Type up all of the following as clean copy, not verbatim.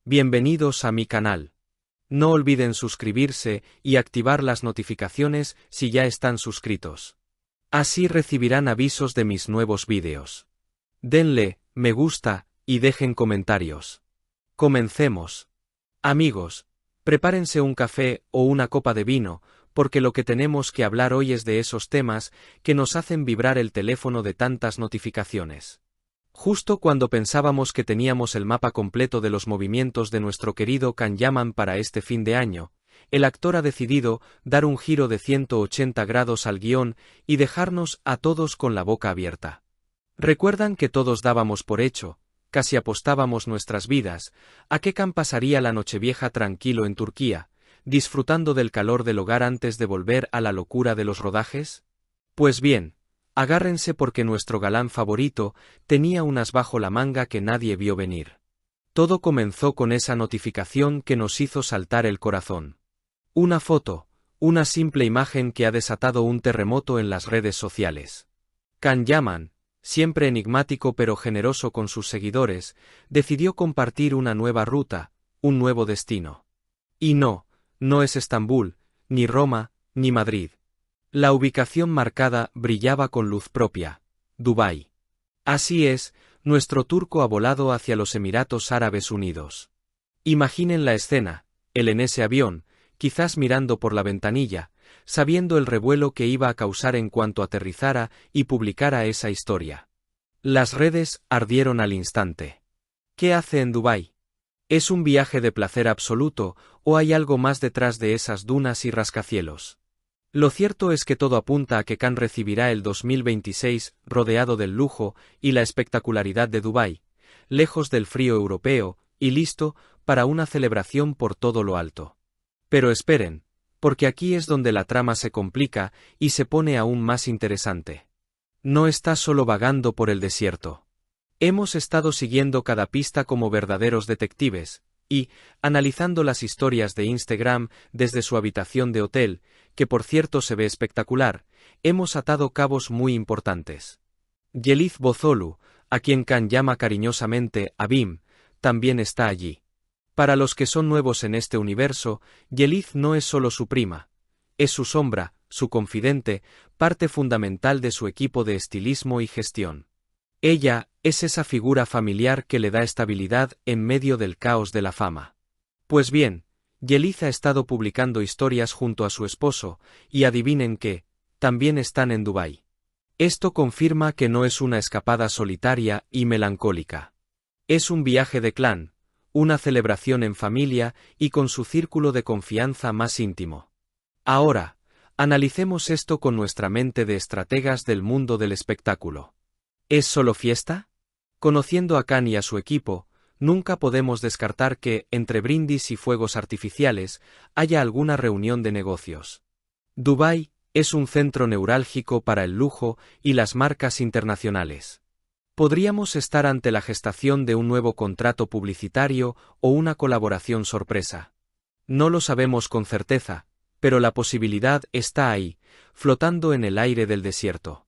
Bienvenidos a mi canal. No olviden suscribirse y activar las notificaciones si ya están suscritos. Así recibirán avisos de mis nuevos vídeos. Denle me gusta y dejen comentarios. Comencemos. Amigos, prepárense un café o una copa de vino, porque lo que tenemos que hablar hoy es de esos temas que nos hacen vibrar el teléfono de tantas notificaciones. Justo cuando pensábamos que teníamos el mapa completo de los movimientos de nuestro querido Can Yaman para este fin de año, el actor ha decidido dar un giro de 180 grados al guión y dejarnos a todos con la boca abierta. ¿Recuerdan que todos dábamos por hecho, casi apostábamos nuestras vidas, a que Can pasaría la Nochevieja tranquilo en Turquía, disfrutando del calor del hogar antes de volver a la locura de los rodajes? Pues bien, agárrense porque nuestro galán favorito tenía un as bajo la manga que nadie vio venir. Todo comenzó con esa notificación que nos hizo saltar el corazón. Una foto, una simple imagen que ha desatado un terremoto en las redes sociales. Can Yaman, siempre enigmático pero generoso con sus seguidores, decidió compartir una nueva ruta, un nuevo destino. Y no es Estambul, ni Roma, ni Madrid. La ubicación marcada brillaba con luz propia: Dubái. Así es, nuestro turco ha volado hacia los Emiratos Árabes Unidos. Imaginen la escena, él en ese avión, quizás mirando por la ventanilla, sabiendo el revuelo que iba a causar en cuanto aterrizara y publicara esa historia. Las redes ardieron al instante. ¿Qué hace en Dubái? ¿Es un viaje de placer absoluto o hay algo más detrás de esas dunas y rascacielos? Lo cierto es que todo apunta a que Can recibirá el 2026 rodeado del lujo y la espectacularidad de Dubái, lejos del frío europeo y listo para una celebración por todo lo alto. Pero esperen, porque aquí es donde la trama se complica y se pone aún más interesante. No está solo vagando por el desierto. Hemos estado siguiendo cada pista como verdaderos detectives, y, analizando las historias de Instagram desde su habitación de hotel, que por cierto se ve espectacular, hemos atado cabos muy importantes. Yeliz Bozolu, a quien Can llama cariñosamente Abim, también está allí. Para los que son nuevos en este universo, Yeliz no es solo su prima, es su sombra, su confidente, parte fundamental de su equipo de estilismo y gestión. Ella es esa figura familiar que le da estabilidad en medio del caos de la fama. Pues bien, Yeliz ha estado publicando historias junto a su esposo, y adivinen qué, también están en Dubái. Esto confirma que no es una escapada solitaria y melancólica. Es un viaje de clan, una celebración en familia y con su círculo de confianza más íntimo. Ahora, analicemos esto con nuestra mente de estrategas del mundo del espectáculo. ¿Es solo fiesta? Conociendo a Can y a su equipo, nunca podemos descartar que, entre brindis y fuegos artificiales, haya alguna reunión de negocios. Dubái es un centro neurálgico para el lujo y las marcas internacionales. Podríamos estar ante la gestación de un nuevo contrato publicitario o una colaboración sorpresa. No lo sabemos con certeza, pero la posibilidad está ahí, flotando en el aire del desierto.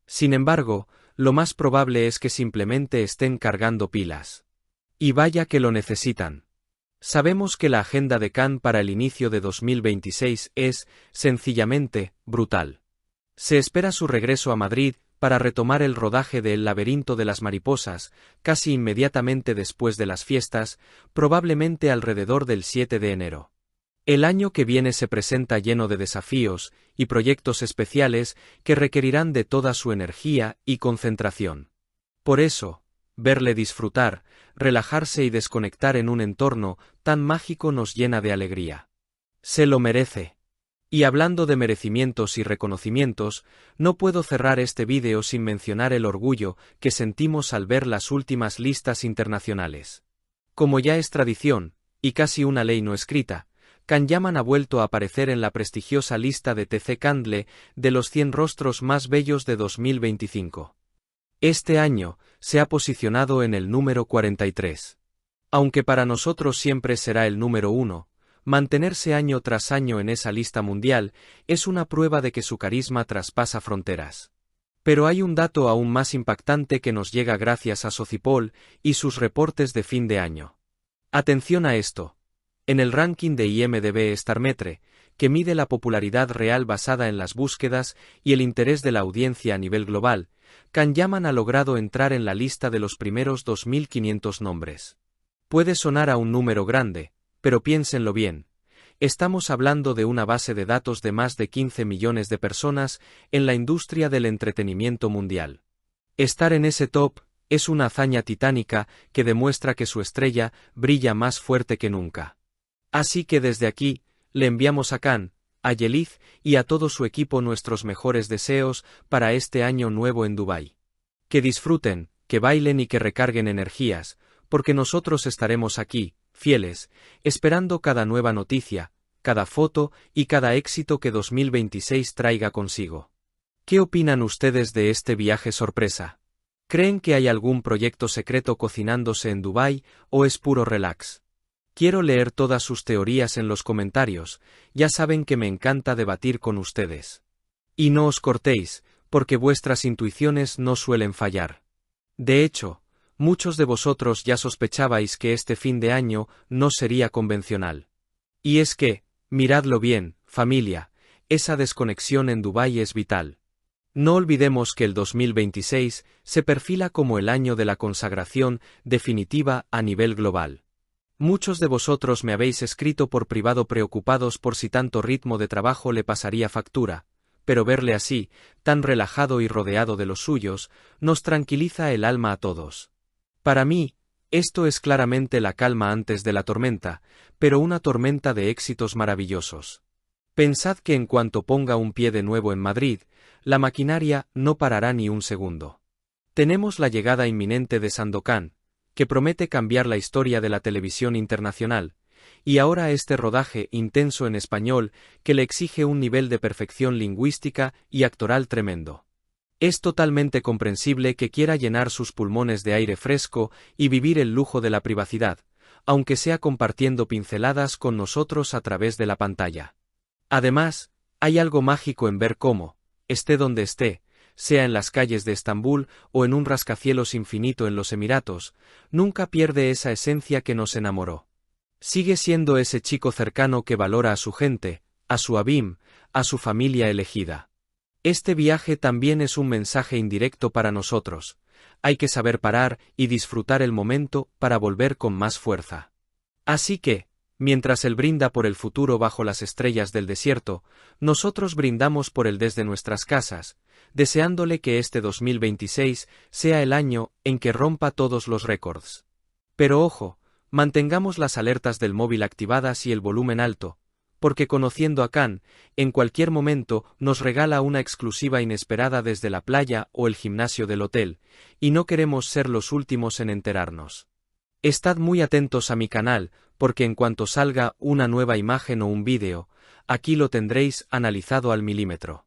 Sin embargo, lo más probable es que simplemente estén cargando pilas. Y vaya que lo necesitan. Sabemos que la agenda de Can para el inicio de 2026 es, sencillamente, brutal. Se espera su regreso a Madrid para retomar el rodaje de El laberinto de las mariposas, casi inmediatamente después de las fiestas, probablemente alrededor del 7 de enero. El año que viene se presenta lleno de desafíos y proyectos especiales que requerirán de toda su energía y concentración. Por eso, verle disfrutar, relajarse y desconectar en un entorno tan mágico nos llena de alegría. Se lo merece. Y hablando de merecimientos y reconocimientos, no puedo cerrar este vídeo sin mencionar el orgullo que sentimos al ver las últimas listas internacionales. Como ya es tradición, y casi una ley no escrita, Can Yaman ha vuelto a aparecer en la prestigiosa lista de TC Candle de los 100 rostros más bellos de 2025. Este año, se ha posicionado en el número 43. Aunque para nosotros siempre será el número 1, mantenerse año tras año en esa lista mundial es una prueba de que su carisma traspasa fronteras. Pero hay un dato aún más impactante que nos llega gracias a Socipol y sus reportes de fin de año. Atención a esto. En el ranking de IMDb Starmetre, que mide la popularidad real basada en las búsquedas y el interés de la audiencia a nivel global, Can Yaman ha logrado entrar en la lista de los primeros 2.500 nombres. Puede sonar a un número grande, pero piénsenlo bien. Estamos hablando de una base de datos de más de 15 millones de personas en la industria del entretenimiento mundial. Estar en ese top es una hazaña titánica que demuestra que su estrella brilla más fuerte que nunca. Así que desde aquí, le enviamos a Can, a Yelith y a todo su equipo nuestros mejores deseos para este año nuevo en Dubái. Que disfruten, que bailen y que recarguen energías, porque nosotros estaremos aquí, fieles, esperando cada nueva noticia, cada foto y cada éxito que 2026 traiga consigo. ¿Qué opinan ustedes de este viaje sorpresa? ¿Creen que hay algún proyecto secreto cocinándose en Dubái o es puro relax? Quiero leer todas sus teorías en los comentarios, ya saben que me encanta debatir con ustedes. Y no os cortéis, porque vuestras intuiciones no suelen fallar. De hecho, muchos de vosotros ya sospechabais que este fin de año no sería convencional. Y es que, miradlo bien, familia, esa desconexión en Dubái es vital. No olvidemos que el 2026 se perfila como el año de la consagración definitiva a nivel global. Muchos de vosotros me habéis escrito por privado preocupados por si tanto ritmo de trabajo le pasaría factura, pero verle así, tan relajado y rodeado de los suyos, nos tranquiliza el alma a todos. Para mí, esto es claramente la calma antes de la tormenta, pero una tormenta de éxitos maravillosos. Pensad que en cuanto ponga un pie de nuevo en Madrid, la maquinaria no parará ni un segundo. Tenemos la llegada inminente de Sandokan, que promete cambiar la historia de la televisión internacional, y ahora este rodaje intenso en español que le exige un nivel de perfección lingüística y actoral tremendo. Es totalmente comprensible que quiera llenar sus pulmones de aire fresco y vivir el lujo de la privacidad, aunque sea compartiendo pinceladas con nosotros a través de la pantalla. Además, hay algo mágico en ver cómo, esté donde esté, sea en las calles de Estambul o en un rascacielos infinito en los Emiratos, nunca pierde esa esencia que nos enamoró. Sigue siendo ese chico cercano que valora a su gente, a su Abim, a su familia elegida. Este viaje también es un mensaje indirecto para nosotros. Hay que saber parar y disfrutar el momento para volver con más fuerza. Así que, mientras él brinda por el futuro bajo las estrellas del desierto, nosotros brindamos por él desde nuestras casas, deseándole que este 2026 sea el año en que rompa todos los récords. Pero ojo, mantengamos las alertas del móvil activadas y el volumen alto, porque conociendo a Can, en cualquier momento nos regala una exclusiva inesperada desde la playa o el gimnasio del hotel, y no queremos ser los últimos en enterarnos. Estad muy atentos a mi canal, porque en cuanto salga una nueva imagen o un vídeo, aquí lo tendréis analizado al milímetro.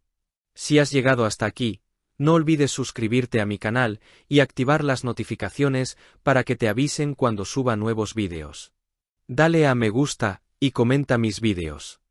Si has llegado hasta aquí, no olvides suscribirte a mi canal y activar las notificaciones para que te avisen cuando suba nuevos vídeos. Dale a me gusta y comenta mis vídeos.